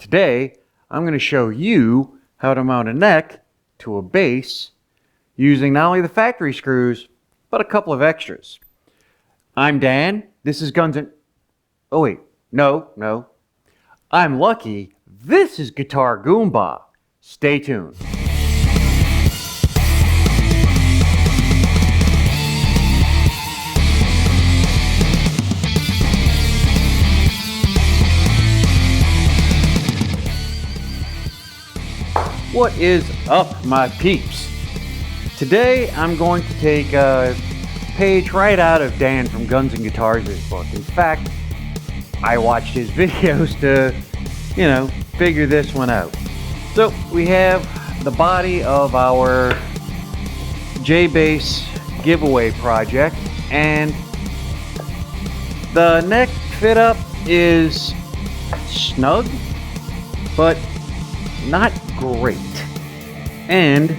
Today, I'm going to show you how to mount a neck to a base using not only the factory screws, but a couple of extras. I'm Dan. This is Guns and... Oh wait, no. I'm Lucky. This is Guitar Goomba. Stay tuned. What is up, my peeps? Today I'm going to take a page right out of Dan from Guns and Guitars' book. In fact, I watched his videos to, figure this one out. So we have the body of our J-Bass giveaway project, and the neck fit up is snug, but not great. And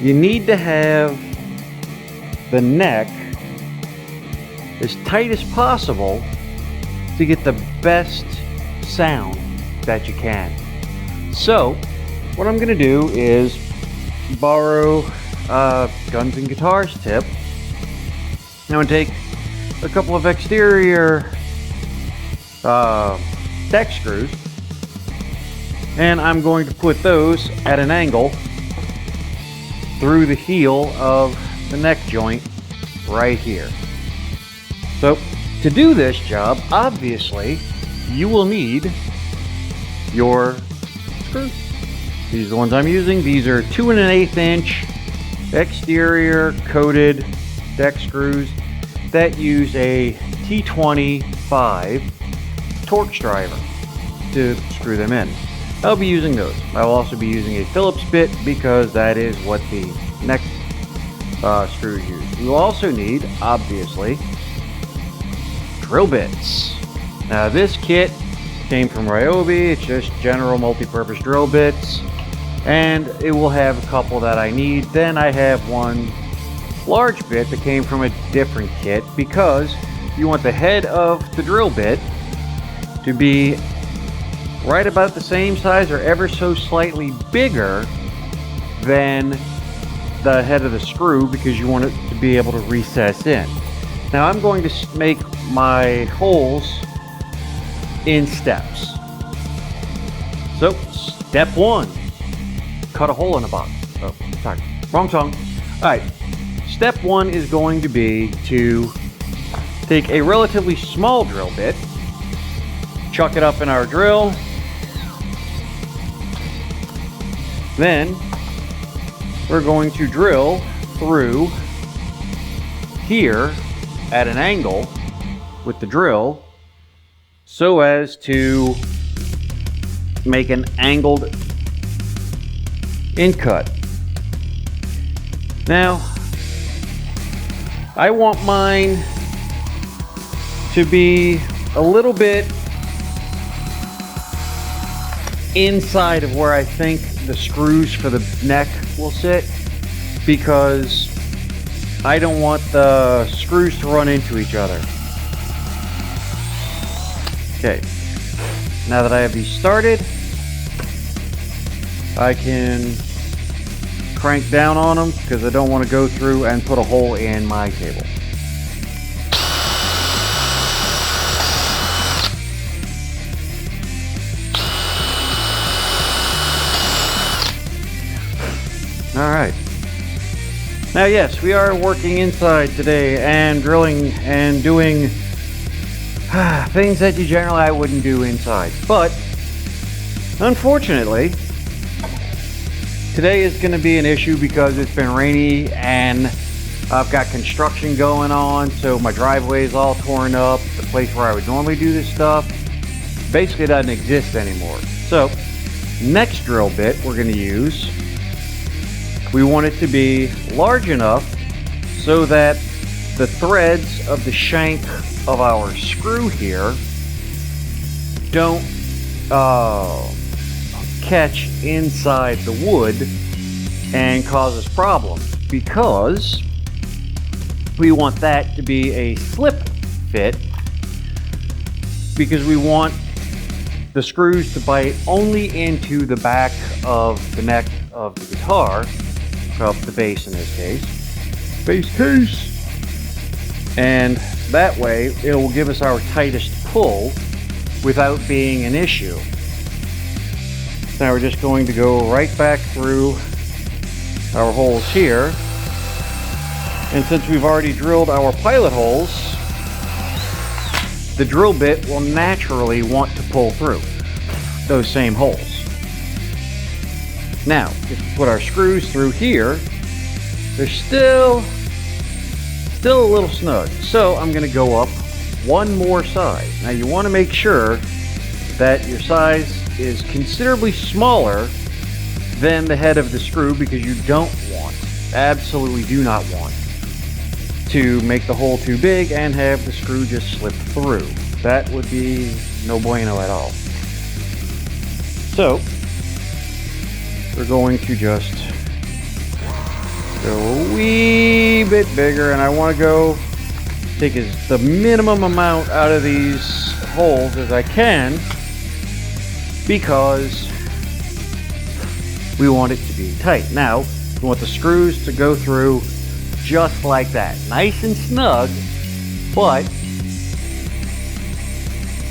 you need to have the neck as tight as possible to get the best sound that you can. So what I'm gonna do is borrow Guns and Guitars tip. I'm gonna take a couple of exterior deck screws, and I'm going to put those at an angle through the heel of the neck joint right here. So to do this job, obviously you will need your screws. These are the ones I'm using. These are 2 1/8 inch exterior coated deck screws that use a T25 Torx driver to screw them in. I'll be using those. I'll also be using a Phillips bit because that is what the neck screws use. You also need, obviously, drill bits. Now this kit came from Ryobi. It's just general multi-purpose drill bits, and it will have a couple that I need. Then I have one large bit that came from a different kit because you want the head of the drill bit to be right about the same size or ever so slightly bigger than the head of the screw, because you want it to be able to recess in. Now I'm going to make my holes in steps. So step 1, cut a hole in the box. Oh, sorry, wrong song. All right, step 1 is going to be to take a relatively small drill bit, chuck it up in our drill. Then we're going to drill through here at an angle with the drill so as to make an angled in cut. Now, I want mine to be a little bit inside of where I think the screws for the neck will sit, because I don't want the screws to run into each other. Okay, now that I have these started, I can crank down on them because I don't want to go through and put a hole in my cable. Alright. Now yes, we are working inside today and drilling and doing things that generally I wouldn't do inside. But unfortunately, today is going to be an issue because it's been rainy and I've got construction going on, so my driveway is all torn up. The place where I would normally do this stuff basically doesn't exist anymore. So, next drill bit we're going to use, we want it to be large enough so that the threads of the shank of our screw here don't catch inside the wood and cause us problems, because we want that to be a slip fit, because we want the screws to bite only into the back of the neck of the guitar, of the bass in this case. Bass case! And that way it will give us our tightest pull without being an issue. Now we're just going to go right back through our holes here. And since we've already drilled our pilot holes, the drill bit will naturally want to pull through those same holes. Now, if we put our screws through here, they're still a little snug. So I'm going to go up one more size. Now you want to make sure that your size is considerably smaller than the head of the screw, because you don't want, absolutely do not want, to make the hole too big and have the screw just slip through. That would be no bueno at all. So we're going to just go a wee bit bigger, and I want to go take the minimum amount out of these holes as I can, because we want it to be tight. Now we want the screws to go through just like that, nice and snug, but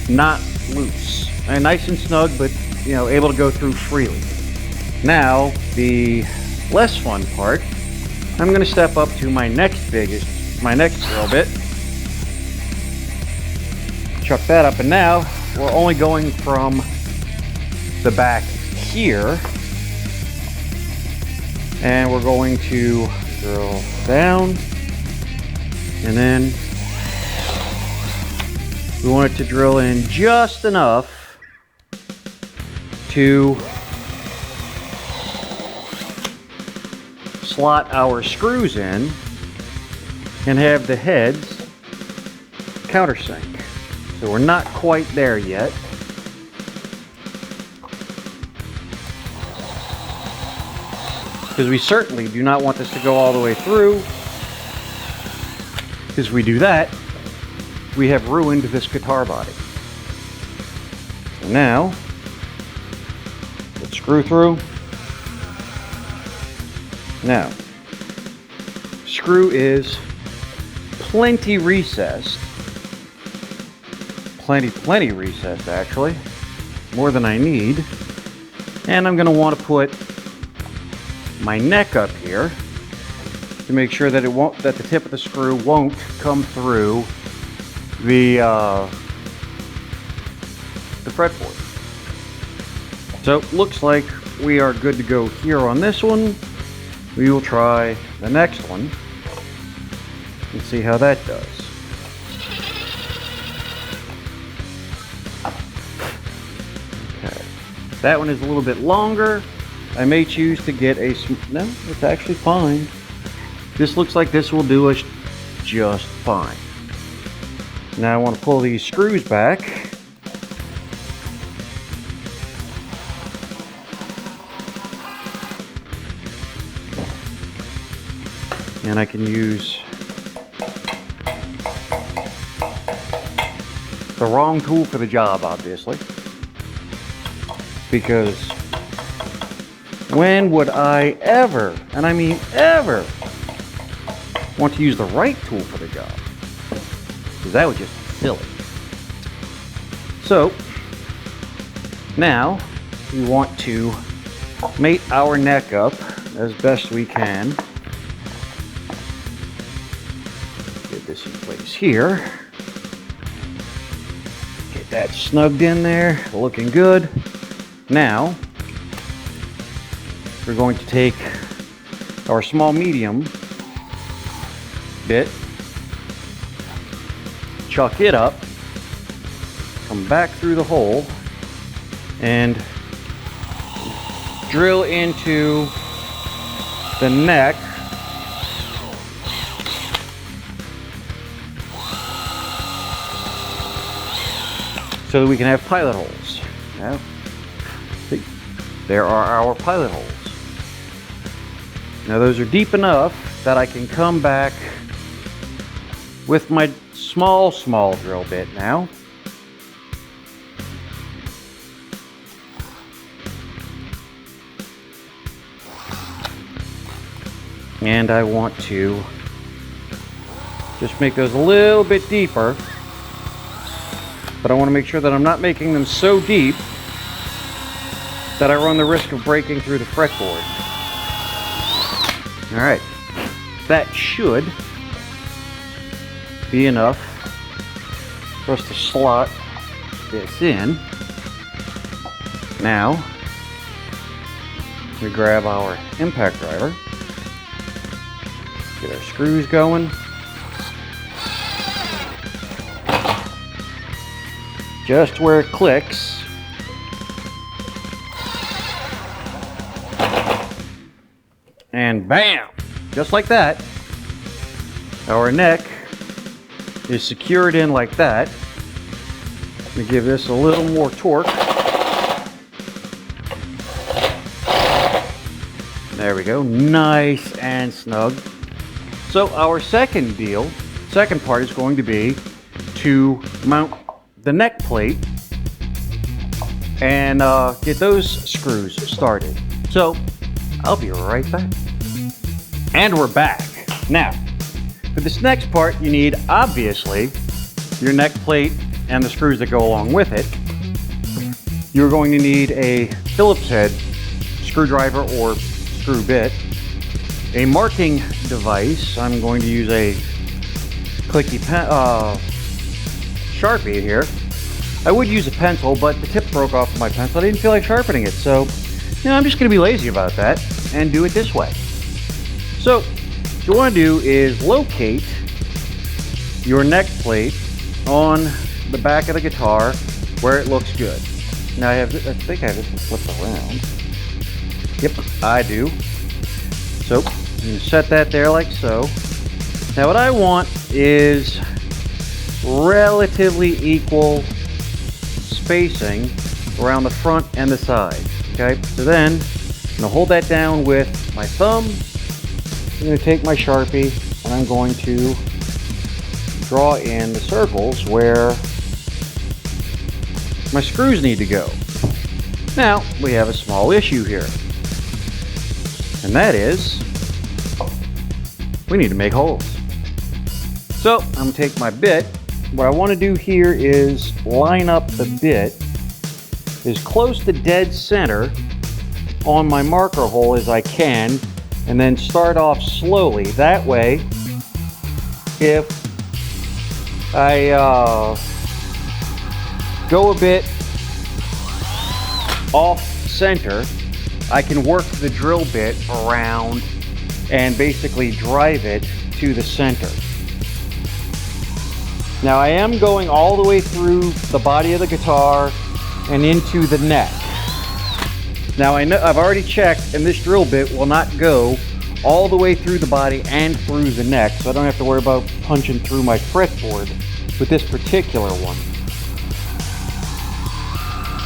not loose. And nice and snug, but able to go through freely. Now the less fun part, I'm going to step up to my next drill bit, chuck that up, and now we're only going from the back here, and we're going to drill down, and then we want it to drill in just enough to slot our screws in and have the heads countersink. So we're not quite there yet. Because we certainly do not want this to go all the way through. Because if we do that, we have ruined this guitar body. So now, let's screw through. Now, screw is plenty recessed. Plenty recessed, actually. More than I need. And I'm going to want to put my neck up here to make sure that that the tip of the screw won't come through the fretboard. So looks like we are good to go here on this one. We will try the next one and see how that does. Okay, that one is a little bit longer. I may choose to get no, it's actually fine. This looks like this will do us just fine. Now I want to pull these screws back. And I can use the wrong tool for the job, obviously. Because when would I ever, and I mean ever, want to use the right tool for the job? Because that would just be silly. So, now we want to mate our neck up as best we can. Get this in place here. Get that snugged in there, looking good. Now, we're going to take our small medium bit, chuck it up, come back through the hole, and drill into the neck so that we can have pilot holes. Now, see, there are our pilot holes. Now those are deep enough that I can come back with my small drill bit now And I want to just make those a little bit deeper, but I want to make sure that I'm not making them so deep that I run the risk of breaking through the fretboard. All right, that should be enough for us to slot this in. Now, we grab our impact driver, get our screws going, just where it clicks, and bam, just like that, our neck is secured in like that. Let me give this a little more torque. There we go, nice and snug. So our second part is going to be to mount the neck plate and get those screws started. So I'll be right back. And we're back. Now, for this next part, you need, obviously, your neck plate and the screws that go along with it. You're going to need a Phillips head screwdriver or screw bit, a marking device. I'm going to use a clicky pen, Sharpie here. I would use a pencil, but the tip broke off of my pencil. I didn't feel like sharpening it, so I'm just going to be lazy about that and do it this way. So what you want to do is locate your neck plate on the back of the guitar where it looks good. Now I think I have this one flipped around. Yep, I do. So I'm going to set that there like so. Now what I want is relatively equal spacing around the front and the side. Okay, so then I'm going to hold that down with my thumb. I'm going to take my Sharpie and I'm going to draw in the circles where my screws need to go. Now we have a small issue here, and that is we need to make holes. So I'm going to take my bit. What I want to do here is line up the bit as close to dead center on my marker hole as I can, and then start off slowly. That way, if I go a bit off center, I can work the drill bit around and basically drive it to the center. Now I am going all the way through the body of the guitar and into the neck. Now I know I've already checked, and this drill bit will not go all the way through the body and through the neck, so I don't have to worry about punching through my fretboard with this particular one.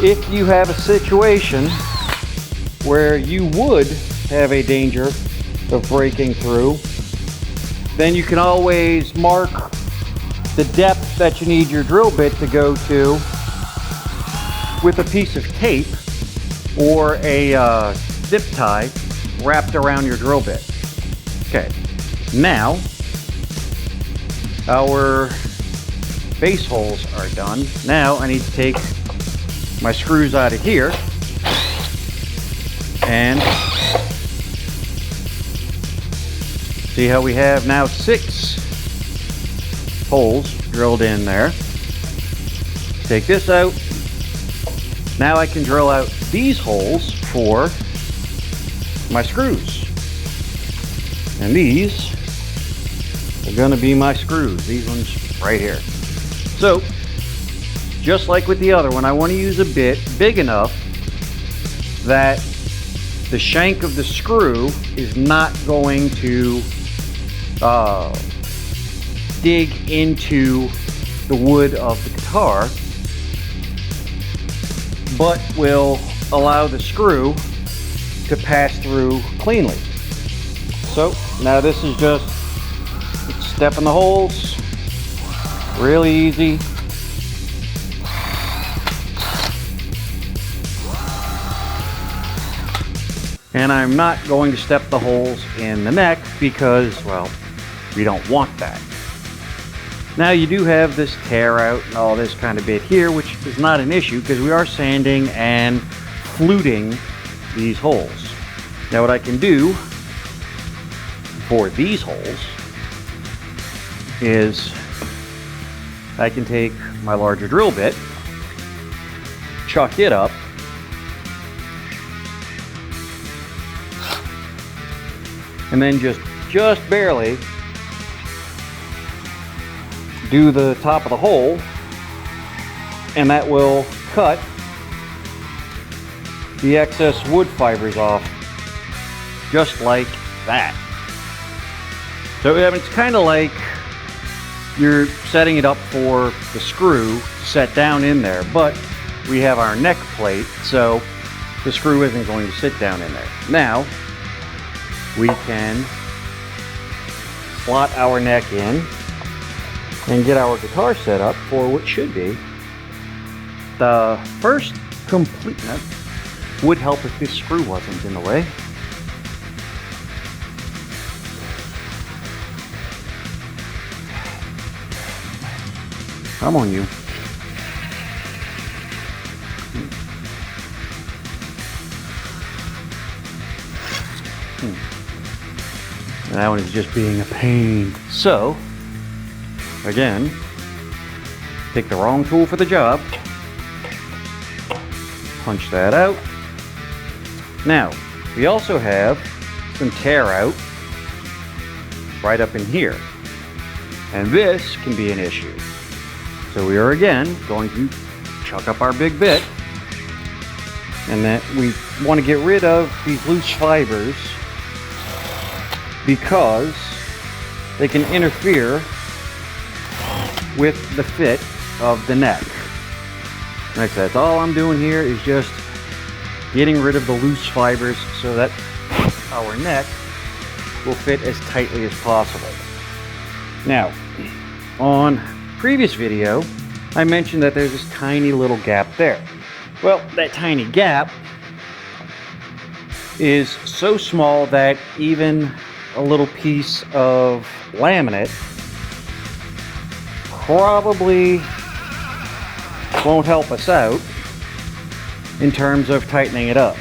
If you have a situation where you would have a danger of breaking through, then you can always mark the depth that you need your drill bit to go to with a piece of tape or a zip tie wrapped around your drill bit. Okay, now our base holes are done. Now I need to take my screws out of here and see how we have now 6 holes drilled in there. Take this out. Now I can drill out these holes for my screws. And these are going to be my screws. These ones right here. So, just like with the other one, I want to use a bit big enough that the shank of the screw is not going to dig into the wood of the guitar, but will allow the screw to pass through cleanly. So now this is just step in the holes, really easy. And I'm not going to step the holes in the neck because, well, we don't want that. Now you do have this tear out and all this kind of bit here, which is not an issue because we are sanding and fluting these holes. Now what I can do for these holes is I can take my larger drill bit, chuck it up, and then just barely do the top of the hole, and that will cut the excess wood fibers off just like that. So it's kind of like you're setting it up for the screw to set down in there, but we have our neck plate, so the screw isn't going to sit down in there. Now we can slot our neck in and get our guitar set up for what should be the first complete. Would help if this screw wasn't in the way. Come on, you. And that one is just being a pain. So, again, pick the wrong tool for the job. Punch that out. Now, we also have some tear out right up in here. And this can be an issue. So we are again going to chuck up our big bit, and that we want to get rid of these loose fibers because they can interfere with the fit of the neck. Like I said, that's all I'm doing here is just getting rid of the loose fibers so that our neck will fit as tightly as possible. Now, on previous video, I mentioned that there's this tiny little gap there. Well, that tiny gap is so small that even a little piece of laminate probably won't help us out in terms of tightening it up.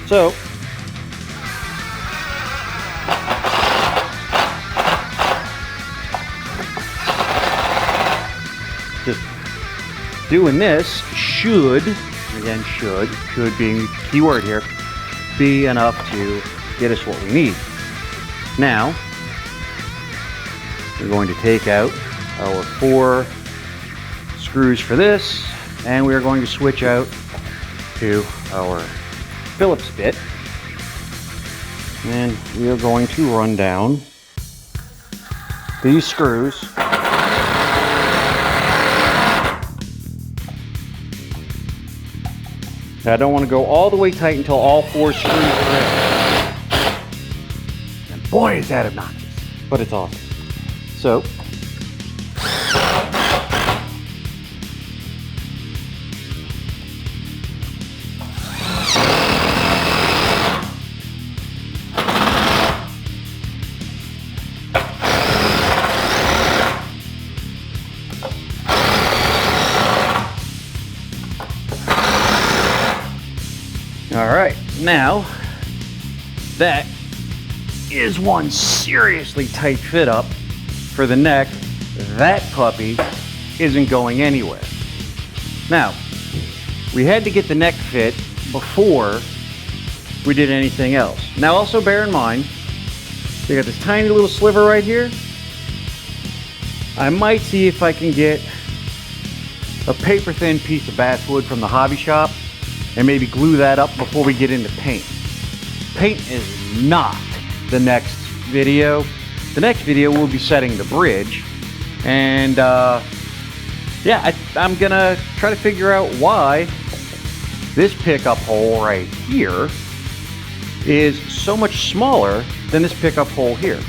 So, just doing this should, again should being the key word here, be enough to get us what we need. Now, we're going to take out our 4 screws for this, and we are going to switch out to our Phillips bit, and we are going to run down these screws I don't want to go all the way tight until all 4 screws are in. And boy, is that obnoxious, but it's awesome. So, alright, now that is one seriously tight fit up for the neck. That puppy isn't going anywhere. Now, we had to get the neck fit before we did anything else. Now also bear in mind, we got this tiny little sliver right here. I might see if I can get a paper thin piece of basswood from the hobby shop and maybe glue that up before we get into paint. Paint is not the next video. The next video will be setting the bridge, and yeah, I'm gonna try to figure out why this pickup hole right here is so much smaller than this pickup hole here.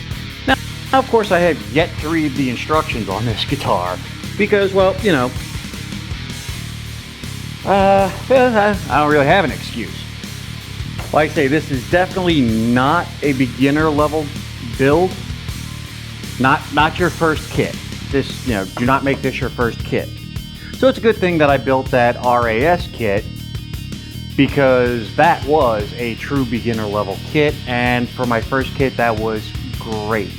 Now of course I have yet to read the instructions on this guitar because, well, you know, I don't really have an excuse. Like I say, this is definitely not a beginner level build. Not your first kit. This, do not make this your first kit. So it's a good thing that I built that RAS kit, because that was a true beginner level kit, and for my first kit that was great.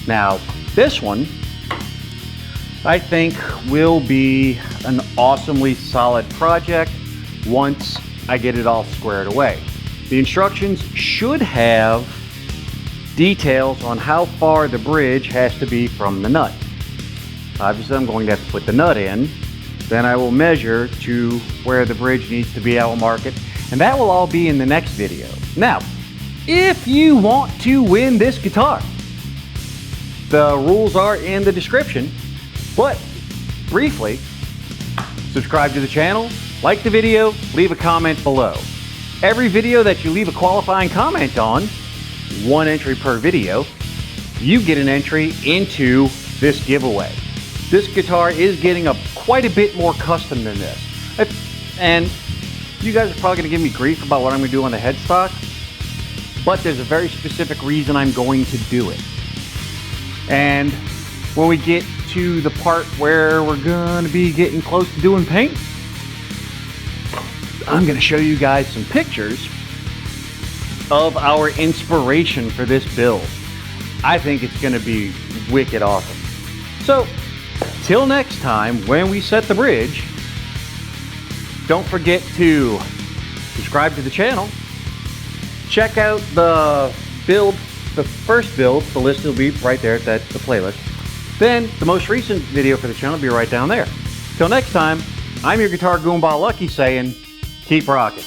Now this one I think will be an awesomely solid project once I get it all squared away. The instructions should have details on how far the bridge has to be from the nut. Obviously I'm going to have to put the nut in, then I will measure to where the bridge needs to be. I will mark it, and that will all be in the next video. Now, if you want to win this guitar, the rules are in the description, but briefly, subscribe to the channel, like the video, leave a comment below. Every video that you leave a qualifying comment on, 1 entry per video, you get an entry into this giveaway. This guitar is getting quite a bit more custom than this. And you guys are probably going to give me grief about what I'm going to do on the headstock, but there's a very specific reason I'm going to do it. And when we get to the part where we're going to be getting close to doing paint, I'm going to show you guys some pictures of our inspiration for this build. I think it's going to be wicked awesome. So, till next time when we set the bridge, don't forget to subscribe to the channel, check out the build, the first build, the list will be right there, that's the playlist. Then the most recent video for the channel will be right down there. Till next time, I'm your Guitar Goomba Lucky saying, keep rocking.